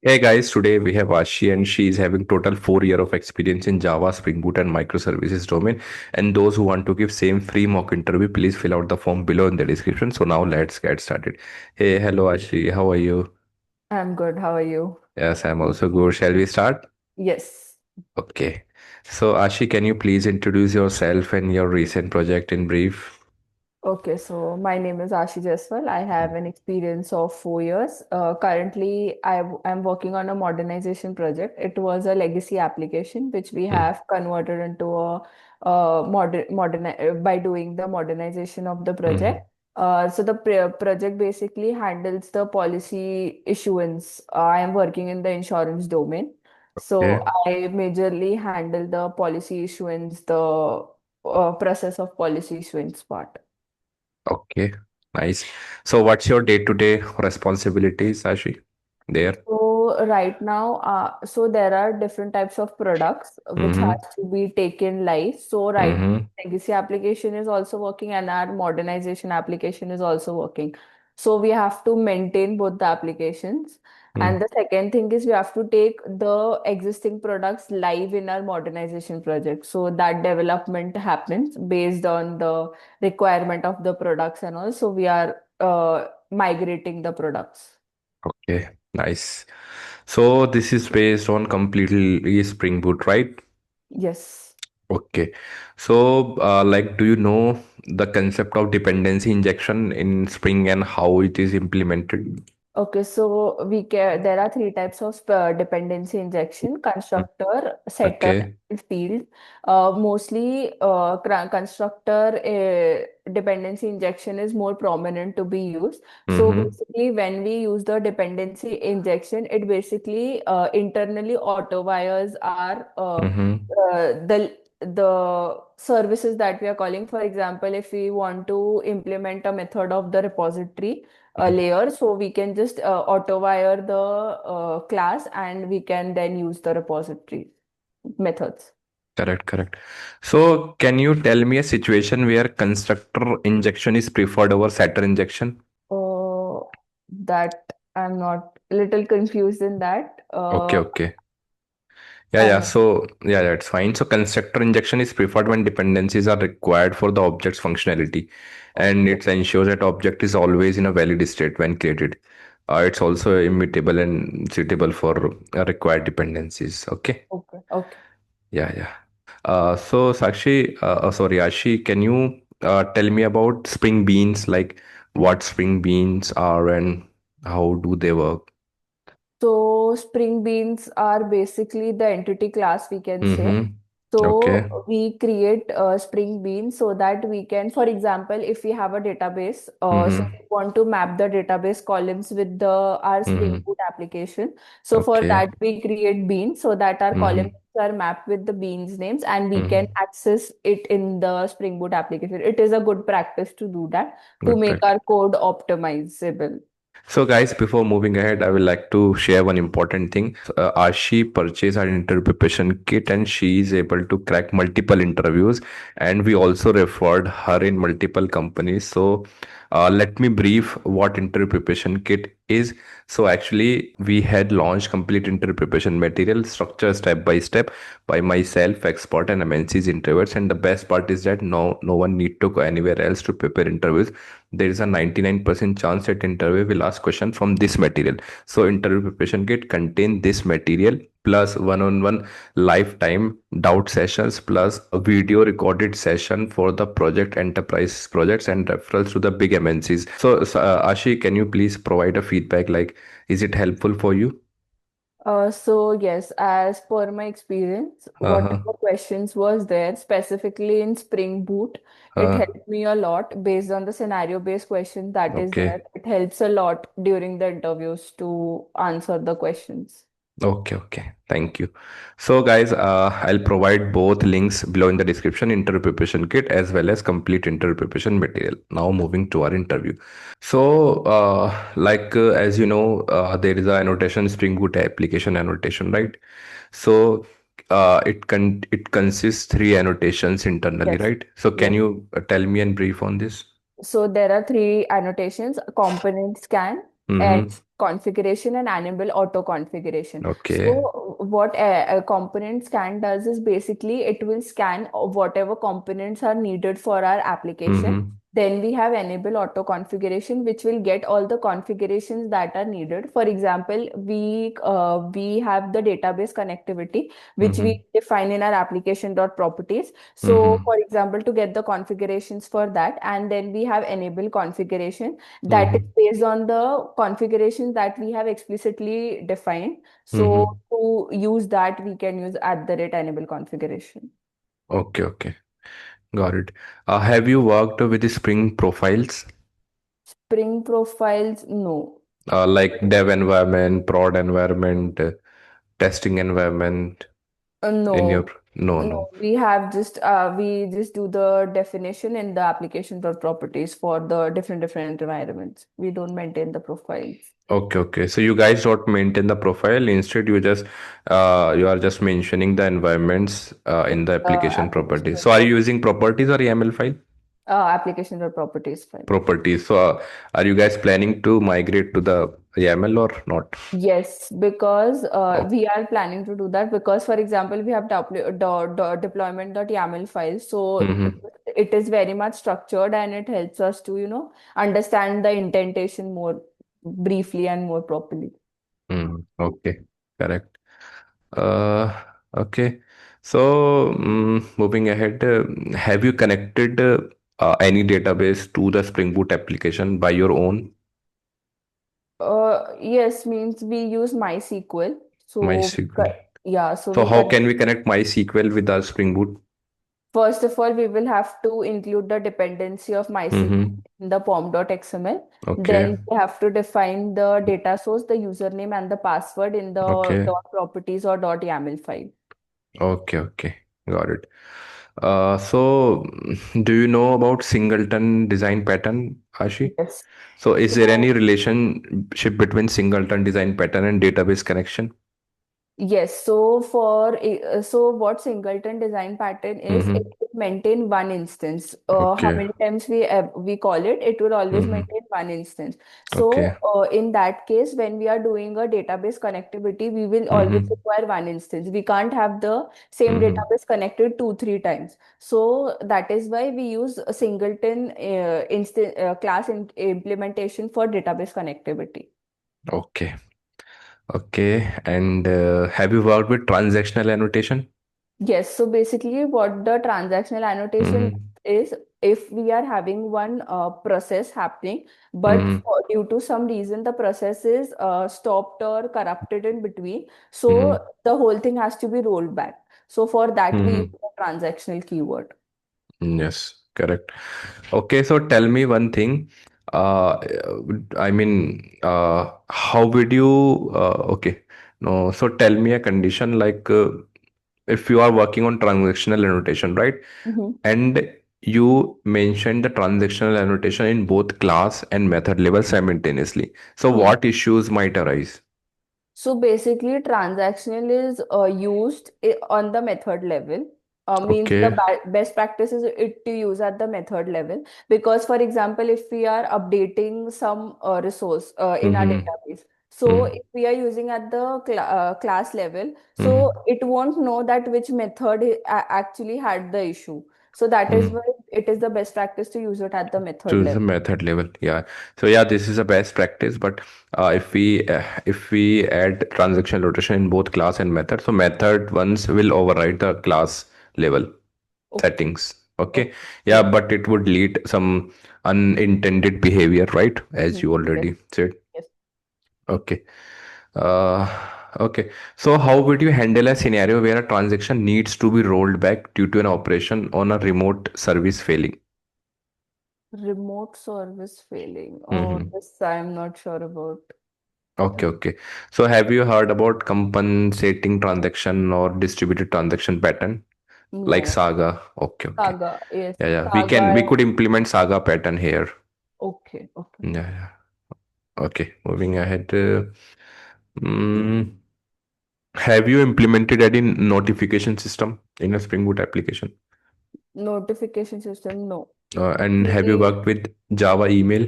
Hey guys, today we have Ashi and she is having total 4 year of experience in Java, Spring Boot and microservices domain. And those who want to give same free mock interview, please fill out the form below in the description. So now let's get started. Hey, hello Ashi, how are you? I'm good. How are you? Yes, I'm also good. Shall we start? Yes. Okay. So Ashi, can you please introduce yourself and your recent project in brief? Okay, so my name is Ashi Jaiswal. I have an experience of 4 years. Currently, I'm working on a modernization project. It was a legacy application which we Hmm. have converted into by doing the modernization of the Hmm. project. So the project basically handles the policy issuance. I am working in the insurance domain. So Okay. I majorly handle the policy issuance, the process of policy issuance part. Okay. Nice. So what's your day-to-day responsibilities, Ashi? There. So right now, so there are different types of products which has Mm-hmm. to be taken live. So right, Mm-hmm. legacy application is also working and our modernization application is also working. So we have to maintain both the applications. And the second thing is we have to take the existing products live in our modernization project. So that development happens based on the requirement of the products and all. So we are migrating the products. Okay, nice. So this is based on completely Spring Boot, right? Yes. Okay. So, like, do you know the concept of dependency injection in Spring and how it is implemented? Okay, so there are three types of dependency injection: Mm. constructor, setter, Okay. and field. Mostly, constructor dependency injection is more prominent to be used. So Mm-hmm. basically, when we use the dependency injection, it basically internally auto wires our Mm-hmm. the services that we are calling. For example, if we want to implement a method of the repository layer, so we can just auto wire the class and we can then use the repository methods. Correct, correct. So, can you tell me a situation where constructor injection is preferred over setter injection? uh, that I'm not little confused in that. Okay, okay. Yeah, I'm yeah. not. So, yeah, that's fine. So, constructor injection is preferred when dependencies are required for the object's functionality, and Okay. it ensures that object is always in a valid state when created. It's also immutable and suitable for required dependencies. Okay. Okay. Okay. Yeah, yeah. So, Sakshi, sorry, Ashi, can you tell me about Spring Beans, like what Spring Beans are and how do they work? So Spring Beans are basically the entity class, we can say. Mm-hmm. Okay. So we create Spring Bean so that we can, for example, if we have a database, so Mm-hmm. we want to map the database columns with the our Spring Mm-hmm. Boot application. So for Okay. that, we create beans so that our columns Mm-hmm. are mapped with the beans names and we can Mm-hmm. access it in the Spring Boot application. It is a good practice to do that to Good make practice. our code optimizable. So, guys, before moving ahead, I would like to share one important thing. Ashi purchased an interview preparation kit and she is able to crack multiple interviews. And we also referred her in multiple companies. So, let me brief what interview preparation kit is. So, actually, we had launched complete interview preparation material structure step by step by myself, expert, and MNC's interviewers. And the best part is that no one need to go anywhere else to prepare interviews. There is a 99% chance that interview will ask question from this material. So interview preparation kit contain this material plus one-on-one lifetime doubt sessions plus a video recorded session for the project enterprise projects and referrals to the big MNCs. So, Ashi, can you please provide a feedback, like is it helpful for you? So yes, as per my experience, Uh-huh. whatever questions was there specifically in Spring Boot, it Uh, helped me a lot based on the scenario-based question that is there. okay. It helps a lot during the interviews to answer the questions. Okay, okay. Thank you. So, guys, I'll provide both links below in the description, interview preparation kit as well as complete interview preparation material. Now, moving to our interview. So, as you know, there is a annotation Spring Boot application annotation, right? So, it consists three annotations internally, Yes. right? So, can Yes. you tell me and brief on this? So there are three annotations: component scan, edge, Mm-hmm. configuration and enable auto configuration. Okay. So what a component scan does is basically it will scan whatever components are needed for our application. Mm-hmm. Then we have enable auto configuration, which will get all the configurations that are needed. For example, we have the database connectivity, which Mm-hmm. we define in our application dot properties. So, Mm-hmm. for example, to get the configurations for that, and then we have enable configuration that is Mm-hmm. based on the configurations that we have explicitly defined. So Mm-hmm. to use that, we can use at the rate enable configuration. Okay, okay. Got it. Have you worked with the Spring profiles? Spring profiles, no. Like dev environment, prod environment, testing environment in your No. no, No, no. we just do the definition in the application dot properties for the different environments. We don't maintain the profiles. Okay, okay. So you guys don't maintain the profile. Instead, you are just mentioning the environments In in the the application application properties. dot So are you properties. using properties or YAML file? Application dot properties file. Properties. So are you guys planning to migrate to the YAML or not? Yes, because Oh. we are planning to do that because, for example, we have deployment.yaml file. So Mm-hmm. it is very much structured and it helps us to, understand the indentation more briefly and more properly. Mm, okay, correct. Uh, okay. So, moving ahead, have you connected any database to the Spring Boot application by your own Yes, means we use MySQL. So, MySQL? yeah, so So, we how can. can we connect MySQL with our Spring Boot? First of all, we will have to include the dependency of MySQL Mm-hmm. in the pom.xml. Okay. Then we have to define the data source, the username, and the password in the Okay. dot properties or dot YAML file. Okay. Okay. Got it. So, do you know about singleton design pattern, Ashi? Yes. So, is there So any relationship between singleton design pattern and database connection? yes, so what singleton design pattern is, it Mm-hmm. will maintain one instance. How Okay. many times we call it, it will always Mm-hmm. maintain one instance. Okay. So in that case, when we are doing a database connectivity, we will always Mm-hmm. require one instance. We can't have the same Mm-hmm. database connected two, three times. So that is why we use a singleton class implementation for database connectivity. Okay. Okay. And have you worked with transactional annotation? Yes, so basically, what the transactional annotation Mm-hmm. is, if we are having one process happening, but Mm-hmm. due to some reason the process is stopped or corrupted in between, so Mm-hmm. the whole thing has to be rolled back. So for that, we use Mm-hmm. the transactional keyword. Yes, correct. Okay, so tell me one thing. Uh, how would you, okay, no, so tell me a condition like if you are working on transactional annotation, right? Mhm. And you mentioned the transactional annotation in both class and method level simultaneously. So Mhm. what issues might arise? So basically, transactional is used on the method level. Means the Okay. best practice is it to use at the method level, because, for example, if we are updating some resource in our Mm-hmm. database, so Mm-hmm. if we are using at the class level, so Mm-hmm. it won't know that which method actually had the issue. So that is why Mm-hmm. it is the best practice to use it at the method To the level. method level, yeah. So yeah, this is a best practice, but if we add transactional rotation in both class and method, so method ones will override the class level Okay. settings. Okay. Okay. Yeah, Yeah. but it would lead some unintended behavior, right, as Mhm. you Yes. already said. Yes. Okay. uh okay, so how would you handle a scenario where a transaction needs to be rolled back due to an operation on a remote service failing? Remote service failing. Oh, Mm-hmm. this I'm not sure about. Okay, okay. So have you heard about compensating transaction or distributed transaction pattern like No. Saga? Okay, okay. Saga. Yes. Yeah, yeah. We Saga. could implement Saga pattern here. Okay. Okay. Yeah, yeah. Okay. Moving ahead. Mm, have you implemented any notification system in a Spring Boot application? Notification system. No. And have you We worked with Java email?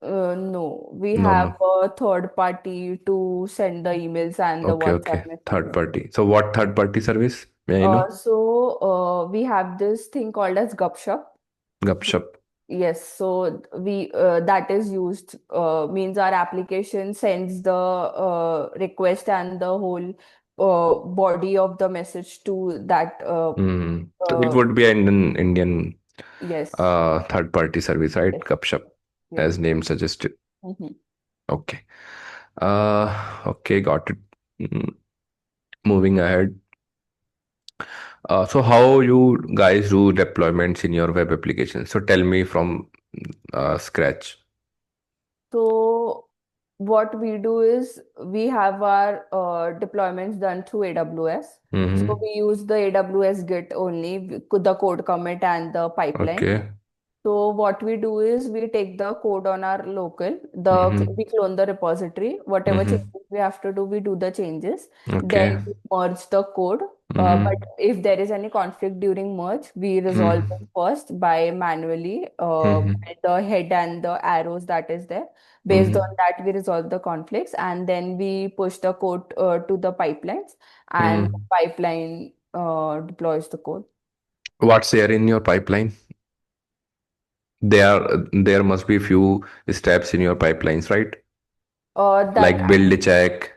No, we No, have no. a third party to send the emails and the Okay, okay. WhatsApp Third messages. party. So what third party service? May I know? We have this thing called as Gupshup. Gupshup. Yes, so we that is used means our application sends the request and the whole body of the message to that Hmm. So it uh, would be an Indian yes, third party service, right? yes, Gupshup, yes. as name suggested. Mhm. Okay. Okay, got it. Mm, Moving ahead. So how you guys do deployments in your web application? So tell me from scratch. So what we do is we have our deployments done through AWS. So Mm-hmm. we use the AWS Git only, the code commit and the pipeline. Okay. So what we do is we take the code on our local, Mm-hmm. we clone the repository, whatever Mm-hmm. changes we have to do, we do the changes. Okay. Then we merge the code. But Mm-hmm. if there is any conflict during merge, we resolve it Mm-hmm. first by manually Mm-hmm. by the head and the arrows that is there. Based on Mm-hmm. that, we resolve the conflicts and then we push the code to the pipelines and the Mm. pipeline deploys the code. What's there in your pipeline? There must be few steps in your pipelines, right? That Like build, check,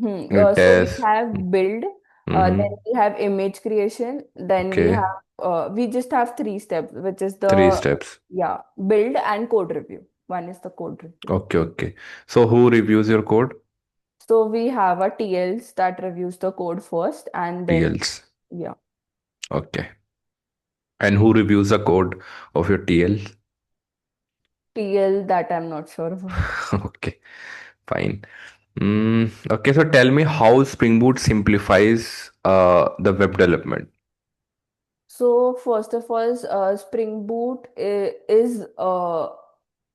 So we test. have build, then Mm-hmm. we have image creation, then Okay. we just have three steps, which is Three the, steps. yeah, build and code review. One is the code review. Okay, okay. So who reviews your code? So we have a TLs that reviews the code first, and then, TLs. yeah, Okay. And who reviews the code of your TL? TL that I'm not sure about. Okay, fine. Okay, so tell me how Spring Boot simplifies the web development. So first of all, Spring Boot is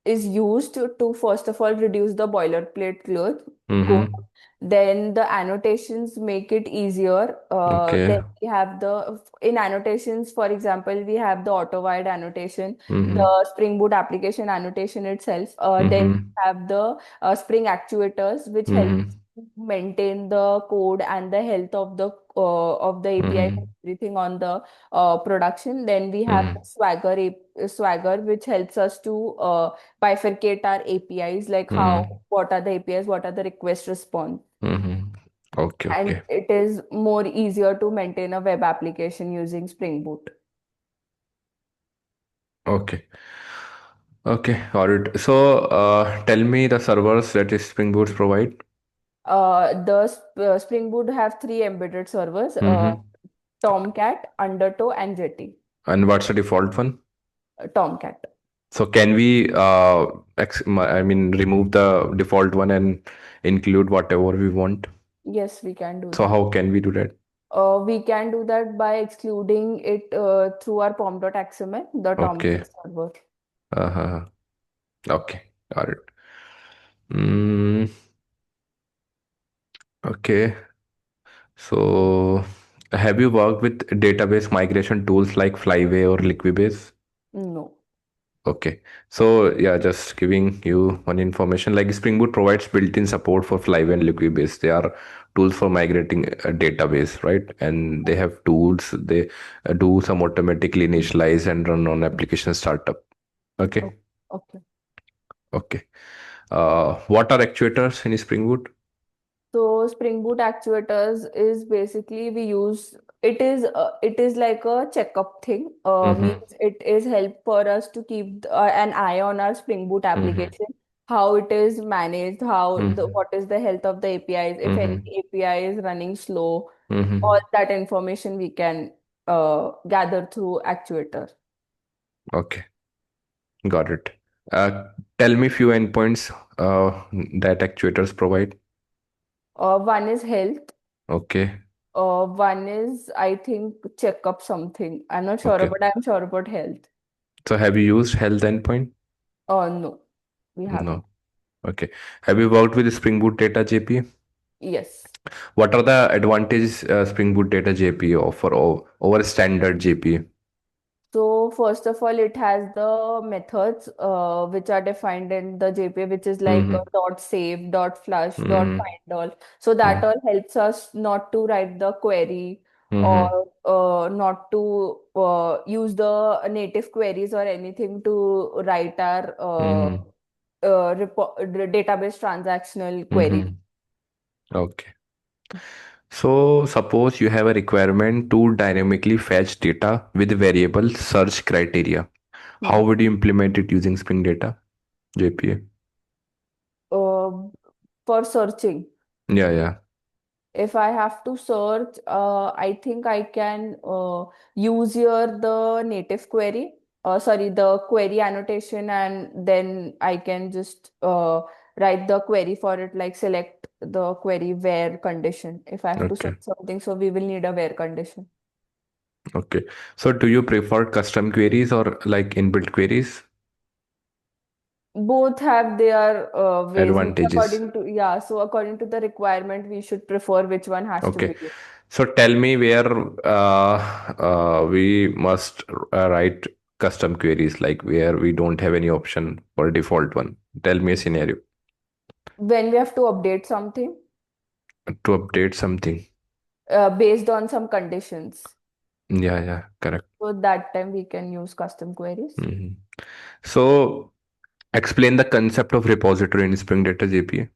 used to first of all reduce the boilerplate code. Mm-hmm. Then the annotations make it easier. Okay. Then we have the in annotations, for example, we have the auto-wired annotation, Mm-hmm. the Spring Boot application annotation itself. Then we Mm-hmm. have the Spring actuators, which help Mm-hmm. maintain the code and the health of the API and Mm-hmm. everything on the production. Then we have Mm-hmm. the Swagger, which helps us to bifurcate our APIs, like Mm-hmm. what are the APIs, what are the request response, Mm-hmm. Okay, and okay. it is more easier to maintain a web application using Spring Boot. Okay. Okay, got it. So tell me the servers that is Spring Boot provide. Spring Boot have three embedded servers: Mm-hmm. Tomcat, Undertow, and Jetty. And what's the default one? Tomcat. So can we I mean remove the default one and include whatever we want? Yes, we can do So that. how can we do that? We can do that by excluding it through our pom.xml, the Okay. Tomcat server. Uh-huh. Okay. Got it. Mm, okay. So have you worked with database migration tools like Flyway or Liquibase? No. Okay. So yeah, just giving you one information like Spring Boot provides built-in support for Flyway and Liquibase. They are tools for migrating a database, right? And they have tools. They do some automatically initialize and run on application startup. Okay. Oh, okay. Okay. What are actuators in Spring Boot? So Spring Boot actuators is basically we use it is like a checkup thing. Mm-hmm. Means it is help for us to keep an eye on our Spring Boot Mm-hmm. application, how it is managed, Mm-hmm. what is the health of the APIs, if any Mm-hmm. API is running slow, all Mm-hmm. that information we can gather through actuator. Okay. Got it. Uh, Tell me few endpoints that actuators provide. One is health. Okay. One is, I think, checkup something. I'm not sure, Okay. but I'm sure about health. So have you used health endpoint? No, we haven't. No. Okay. Have you worked with Spring Boot Data JP? Yes. What are the advantages Spring Boot Data JP offer over standard JP? So first of all, it has the methods which are defined in the JPA, which is like Mm-hmm. dot save, dot flush, dot Mm-hmm. find all. So that all helps us not to write the query Mm-hmm. or not to use the native queries or anything to write our Mm-hmm. database transactional query. Mm-hmm. Okay. So suppose you have a requirement to dynamically fetch data with variable search criteria. How Hmm. would you implement it using Spring Data, JPA? Uh, for searching. Yeah, yeah. If I have to search, I think I can use here the native query, sorry, the query annotation, and then I can just write the query for it, like select the query where condition. If I have to Okay. search something, so we will need a where condition. Okay. So do you prefer custom queries or like inbuilt queries? Both have their ways, means Advantages. according to, yeah, so according to the requirement, we should prefer which one has to Okay. be used. So tell me where we must write custom queries, like where we don't have any option for default one. Tell me a scenario When we have to update something to update something. based on some conditions. Yeah, yeah, correct. So that time we can use custom queries. Hmm. So explain the concept of repository in Spring Data JPA.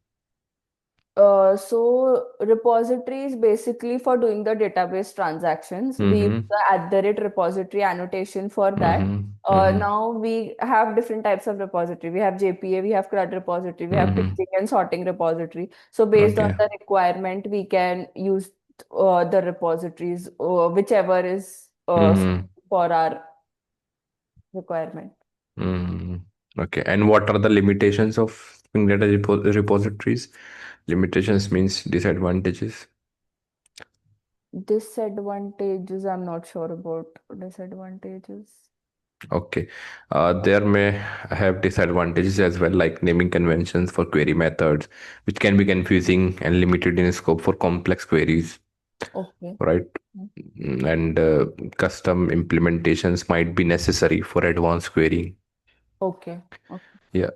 So repository is basically for doing the database transactions. We use Mm-hmm. the @ repository annotation for that. Mm-hmm. Mm-hmm. Now we have different types of repository. We have JPA, we have CRUD repository, we have Mm-hmm. paging and sorting repository. So based on Okay. the requirement, we can use the repositories, whichever is Mm-hmm. for our requirement. Mm-hmm. Okay. And what are the limitations of Spring Data repositories? Limitations means disadvantages. Disadvantages, I'm not sure about disadvantages. Okay. There may have disadvantages as well, like naming conventions for query methods, which can be confusing and limited in scope for complex queries, Okay. right? And custom implementations might be necessary for advanced querying. Okay. Okay. Yeah.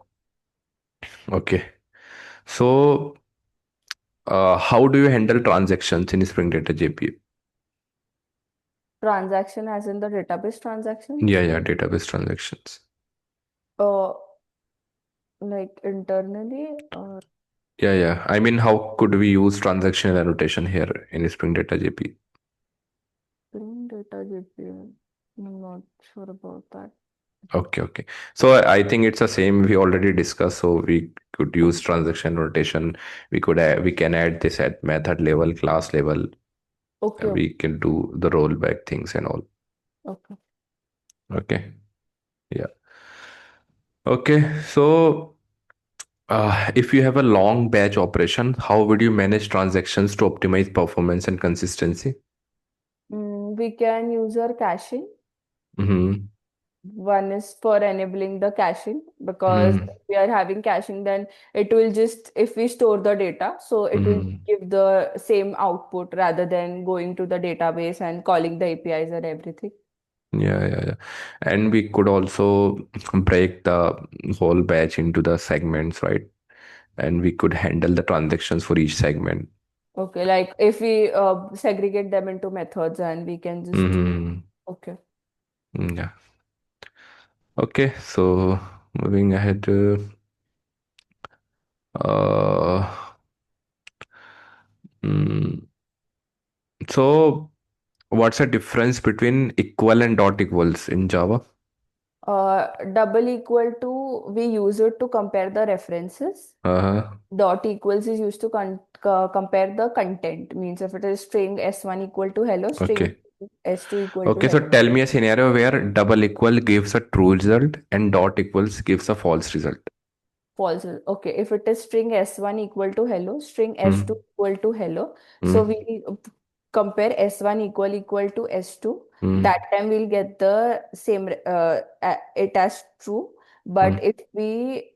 Okay. So, how do you handle transactions in Spring Data JPA? Transaction as in the database transactions, Yeah, yeah, database transactions. uh, like internally or Yeah, yeah. I mean, how could we use transactional annotation here in Spring Data JPA? Spring Data JPA. I'm not sure about that. Okay, okay. So I think it's the same we already discussed. So we could use transaction notation. We can add this at method level, class level. Okay. Okay. We can do the rollback things and all. Okay. Okay. Yeah. Okay. So if you have a long batch operation, how would you manage transactions to optimize performance and consistency? We can use our caching. Mm-hmm. One is for enabling the caching because Mm-hmm. if we are having caching, then it will just, if we store the data, so it will Mm-hmm. give the same output rather than going to the database and calling the APIs and everything. Yeah, yeah, yeah. And we could also break the whole batch into the segments, right? And we could handle the transactions for each segment. Okay, like if we segregate them into methods and we can just, Hmm. okay. Yeah. Okay. So moving ahead. Uh, mm, so what's the difference between equal and dot equals in Java? Double equal to, we use it to compare the references. Uh-huh. Dot equals is used to compare the content. Means if it is string s1 equal to hello, string Okay. s2 equal to Okay. So hello. tell me a scenario where double equal gives a true result and dot equals gives a false result. False. Okay, if it is string s1 equal to hello, string s2 Hmm. equal to hello, so Hmm. we compare s1 equal to s2. Hmm. That time we'll get the same it as true. But Hmm. if we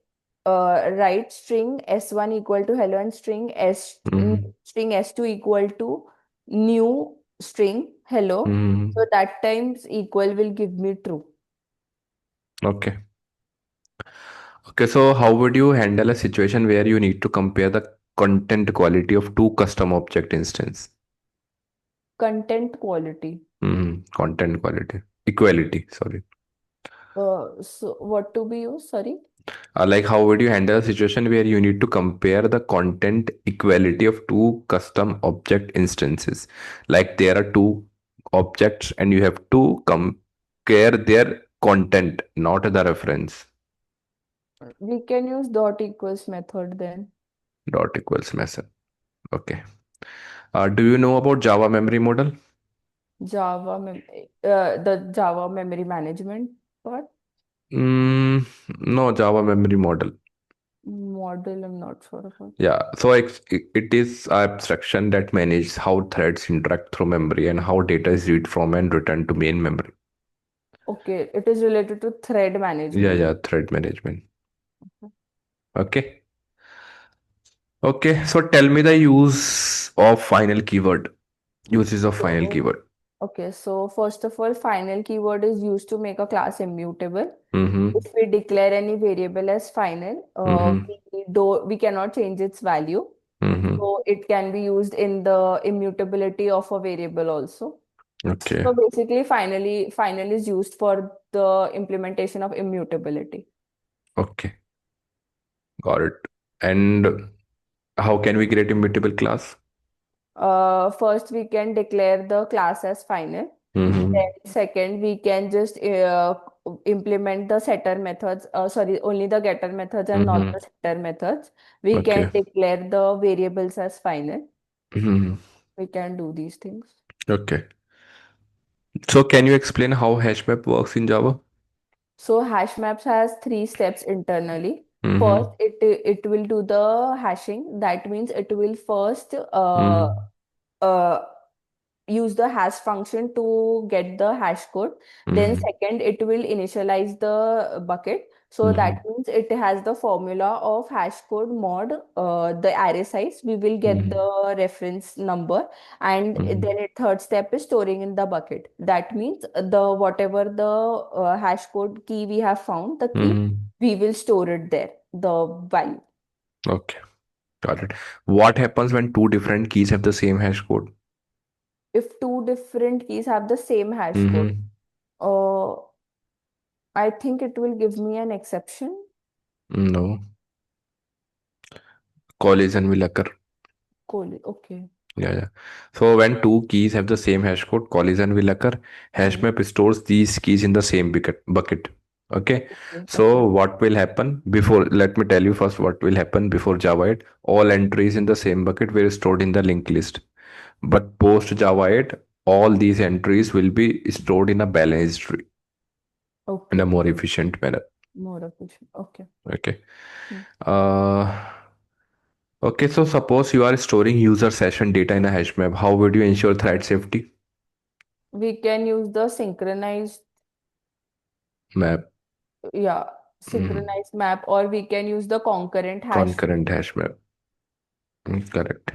write string s1 equal to hello and Hmm. string s2 equal to new, string hello. Mm-hmm. So that times equal will give me true. Okay. Okay, so how would you handle a situation where you need to compare the content quality of two custom object instance? Content quality. Content quality. Equality, sorry. So what to be used? Sorry. Like how would you handle a situation where you need to compare the content equality of two custom object instances? Like there are two objects and you have to compare their content, not the reference. We can use dot equals method then. Dot equals method. Okay. Do you know about Java memory model? The Java memory management part Mm, no, Java memory model. model, I'm not sure about. Yeah, so it is abstraction that manages how threads interact through memory and how data is read from and returned to main memory. Okay, it is related to thread Yeah, management. yeah, thread management. Okay. Okay, so tell me the use of final keyword. Uses of final So, keyword. okay, so first of all, final keyword is used to make a class immutable. If Mm-hmm. we declare any variable as final, Mm-hmm. we cannot change its value. Mm-hmm. So it can be used in the immutability of a variable also. Okay. So basically, final is used for the implementation of immutability. Okay. Got it. And how can we create immutable class? First, we can declare the class as final. Mm-hmm. Then, second, we can just implement the setter methods. Sorry, only the getter methods and not Mm-hmm. the setter methods. We can Okay. declare the variables as final. Mm-hmm. We can do these things. Okay. So can you explain how hashmap works in Java? So hash maps has three steps internally. First, Mm-hmm. it will do the hashing. That means it will first Mm-hmm. uh, use the hash function to get the hash code. Then Mm-hmm. second, it will initialize the bucket. So that Mm-hmm. means it has the formula of hash code mod, the array size. We will get Mm-hmm. the reference number, and Mm-hmm. then it third step is storing in the bucket. That means the whatever the hash code key we have found, the key, Mm-hmm. we will store it there, the value. Okay, got it. What happens when two different keys have the same hash code? If two different keys have the same hash code, Mm-hmm. uh, I think it will give me an exception. No, collision will occur. Okay. Yeah, yeah. So when two keys have the same hash code, collision will occur. Hmm. Hashmap stores these keys in the same bucket. Okay. Okay. So Okay. what will happen before? Let me tell you first what will happen before Java 8. All entries in the same bucket were stored in the linked list. But post Java 8, all these entries will be stored in a balanced tree in a Okay. more efficient manner. More efficient. Okay. Okay. Hmm. Uh, okay. So suppose you are storing user session data in a hash map. How would you ensure thread safety? We can use the synchronized, Map. yeah, Mhm. synchronized map, or we can use the concurrent hash. Concurrent hash map. Correct.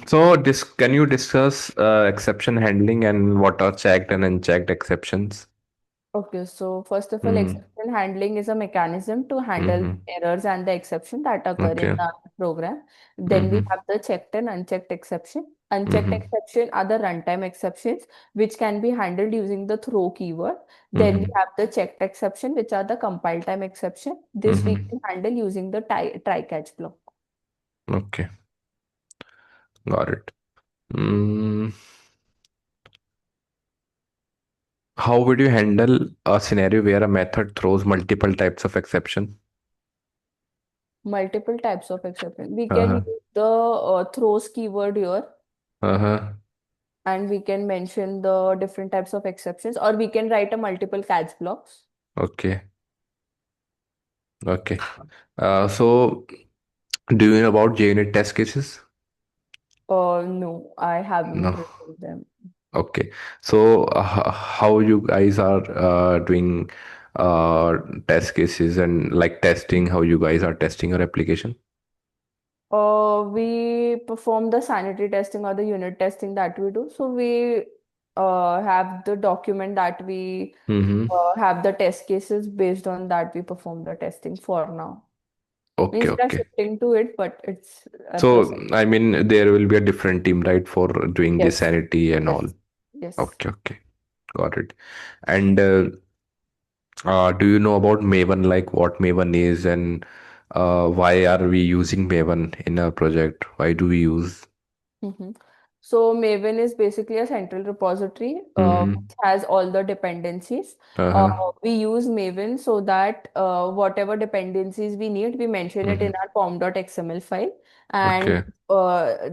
So this can you discuss exception handling and what are checked and unchecked exceptions? Okay, so first of all, Mm-hmm. exception handling is a mechanism to handle Mm-hmm. errors and the exception that occur in Okay. the program. Then we Mm-hmm. have the checked and unchecked exception. Unchecked Mm-hmm. exception are the runtime exceptions, which can be handled using the throw keyword. Then we Mm-hmm. have the checked exception, which are the compile time exception. This we Mm-hmm. can handle using the try catch block. Okay. Got it. Mm, how would you handle a scenario where a method throws multiple types of exception? Multiple types of exception. We can Uh-huh. use the throws keyword here, Uh-huh. and we can mention the different types of exceptions, or we can write a multiple catch blocks. Okay. Okay. So do you know about JUnit test cases? No, I haven't No. written them. Okay. So how you guys are doing uh, test cases and like testing, how you guys are testing your application? We perform the sanity testing or the unit testing that we do. So we have the document that we Mm-hmm. have the test cases based on that we perform the testing for now. Okay, Means we are okay. shifting to it, but it's a So, process. I mean, there will be a different team, right, for doing the Yes, sanity and all. yes, yes. Okay, okay. Got it. And do you know about Maven, like what Maven is and why are we using Maven in our project? Why do we use? Mhm. So Maven is basically a central repository Mm-hmm. which has all the dependencies. Uh, Uh-huh. we use Maven so that whatever dependencies we need, we mention it in Mm-hmm. our pom.xml file, and Okay.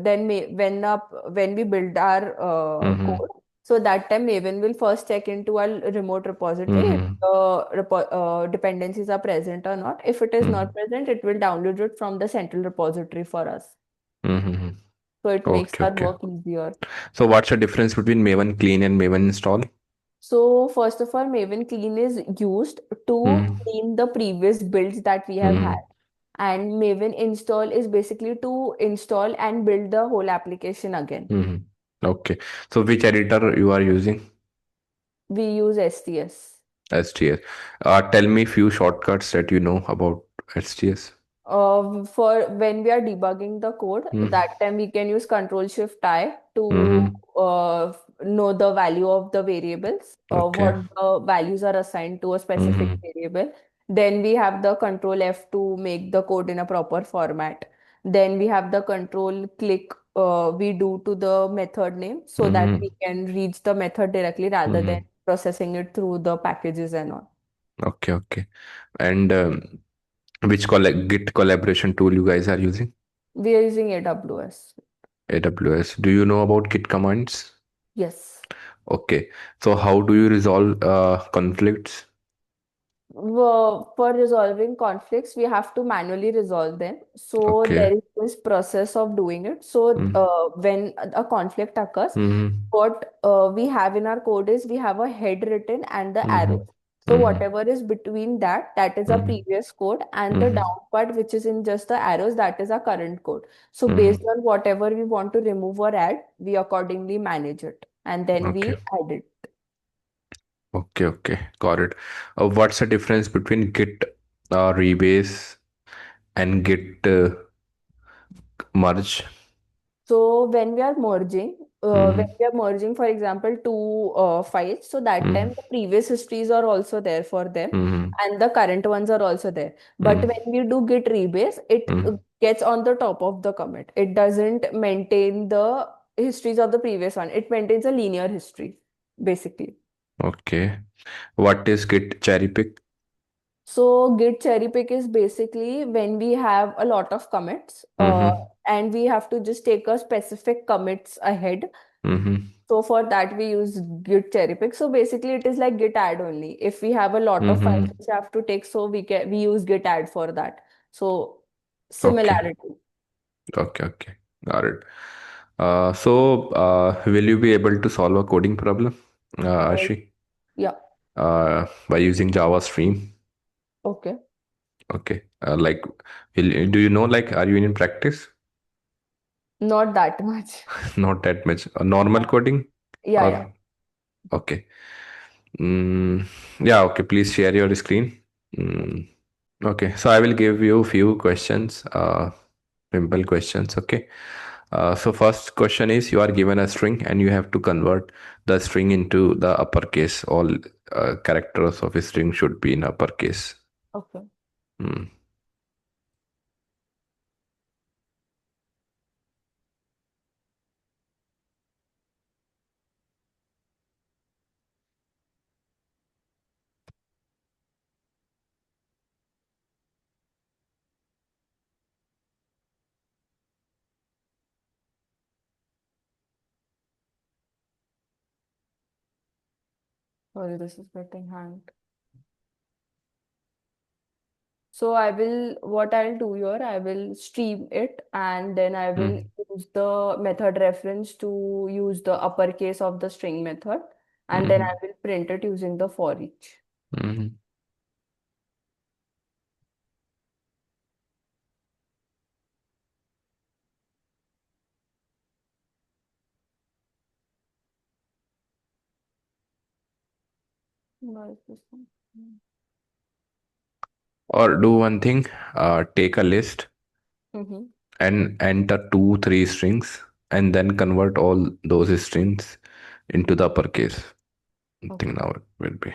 then when we build our Mm-hmm. code, so that time Maven will first check into our remote repository if Mm-hmm. the dependencies are present or not. If it is not Mm-hmm. present, it will download it from the central repository for us. Mm-hmm. So it makes Okay, our okay. work easier. So what's the difference between Maven clean and Maven install? So first of all, Maven Clean is used to Mm-hmm. clean the previous builds that we have had. Mm-hmm. And Maven install is basically to install and build the whole application again. Mm-hmm. Okay. So which editor you are using? We use STS. STS. Tell me few shortcuts that you know about STS. For when we are debugging the code, Mm-hmm. that time we can use Control Shift I to Mm-hmm. know the value of the variables, Okay. what the values are assigned to a specific Mm-hmm. variable. Then we have the Control F to make the code in a proper format. Then we have the Control click we do to the method name so that Mm-hmm. we can reach the method directly rather than Mm-hmm. processing it through the packages and all. Okay, okay. And which Git collaboration tool you guys are using? We are using AWS. AWS. Do you know about Git commands? Yes. Okay. So how do you resolve conflicts? Well, for resolving conflicts, we have to manually resolve them. So Okay. there is this process of doing it. So Mm-hmm. when a conflict occurs, Mm-hmm. what we have in our code is we have a head written and the Mm-hmm. arrows. So whatever is between that, that is our Mm-hmm. previous code, and the Mm-hmm. down part, which is in just the arrows, that is our current code. So based Mm-hmm. on whatever we want to remove or add, we accordingly manage it, and then Okay. we add it. Okay. Okay. Got it. What's the difference between Git rebase and Git merge? So when Mm-hmm. we are merging, for example, two files, so that time Mm-hmm. the previous histories are also there for them, Mm-hmm. and the current ones are also there. But Mm-hmm. when we do git rebase, it Mm-hmm. gets on the top of the commit. It doesn't maintain the histories of the previous one. It maintains a linear history, basically. Okay. What is Git cherry pick? So Git cherry pick is basically when we have a lot of commits, Mm-hmm. and we have to just take a specific commits ahead. Mm-hmm. So for that we use Git cherry pick. So basically it is like Git add only. If we have a lot of files Mm-hmm. which we have to take, so we use Git add for that. So Okay. similarity. Okay. Okay. Got it. Will you be able to solve a coding problem, Uh, Ashi, yeah. by using Java Stream? Okay. Okay. Do you know, like, are you in practice? Not that much. Not that much. Normal coding Yeah, yeah. or okay. Mm, yeah, okay. Please share your screen. Mm, okay. So I will give you few questions, simple questions. Okay. So first question is you are given a string and you have to convert the string into the uppercase. All characters of a string should be in uppercase. Okay. Mm. Sorry, this is getting hanged. So what I'll do here, I will stream it and then I will Mm. use the method reference to use the uppercase of the string method, and then I Mhm. will print it using the for each. Mhm. Noise system. Or do one thing, take a list Mm-hmm. and enter two, three strings, and then convert all those strings into the uppercase. I think Okay. now it will be.